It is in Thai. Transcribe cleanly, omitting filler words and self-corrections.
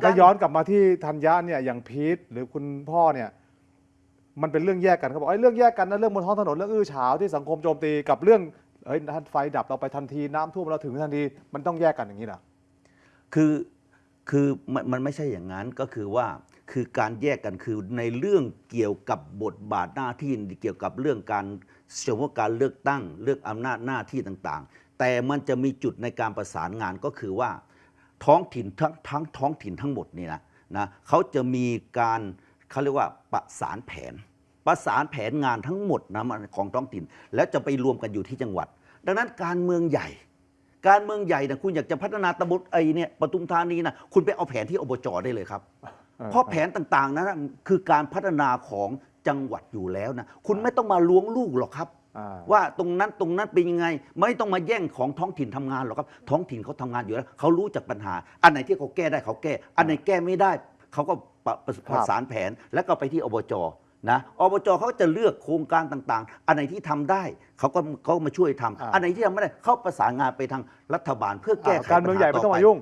ถ้าย้อนกลับมาที่ธัญญะเนี่ยอย่างพีทหรือคุณพ่อเนี่ยมันเป็นเรื่องแยกกันเขาบอกเรื่องแยกกันนะเรื่องบนท้องถนนเรื่องอื้อฉาวที่สังคมโจมตีกับเรื่องท่านไฟดับเราไปทันทีน้ำท่วมเราถึงทันทีมันต้องแยกกันอย่างนี้เหรอคือคือมันไม่ใช่อย่างนั้นก็คือว่าคือการแยกกันคือในเรื่องเกี่ยวกับบทบาทหน้าที่เกี่ยวกับเรื่องการเฉพาะการเลือกตั้งเลือกอำนาจหน้าที่ต่างๆแต่มันจะมีจุดในการประสานงานก็คือว่าท้องถิ่นทั้งท้องถิ่นทั้งหมดนี่นะเขาจะมีการเขาเรียกว่าประสานแผนงานทั้งหมดนะของท้องถิ่นแล้วจะไปรวมกันอยู่ที่จังหวัดดังนั้นการเมืองใหญ่นะคุณอยากจะพัฒนาตำบลเนี่ยปทุมธานีนะคุณไปเอาแผนที่อบจได้เลยครับเพราะแผนต่างๆนั้นคือการพัฒนาของจังหวัดอยู่แล้วนะคุณไม่ต้องมาล้วงลูกหรอกครับว่าตรงนั้นเป็นยังไงไม่ต้องมาแย่งของท้องถิ่นทำงานหรอกครับท้องถิ่นเขาทำงานอยู่แล้วเขารู้จักปัญหาอันไหนที่เขาแก้ได้เขาแก้อันไหนแก้ไม่ได้เขาก็ประสานแผนแล้วก็ไปที่อบจนะอบจเขาจะเลือกโครงการต่างๆอันไหนที่ทำได้เขามาช่วยทำอันไหนที่ทำไม่ได้เขาประสานงานไปทางรัฐบาลเพื่อแก้ไขปัญหาต่อไปไม่ต้องมายุ่ง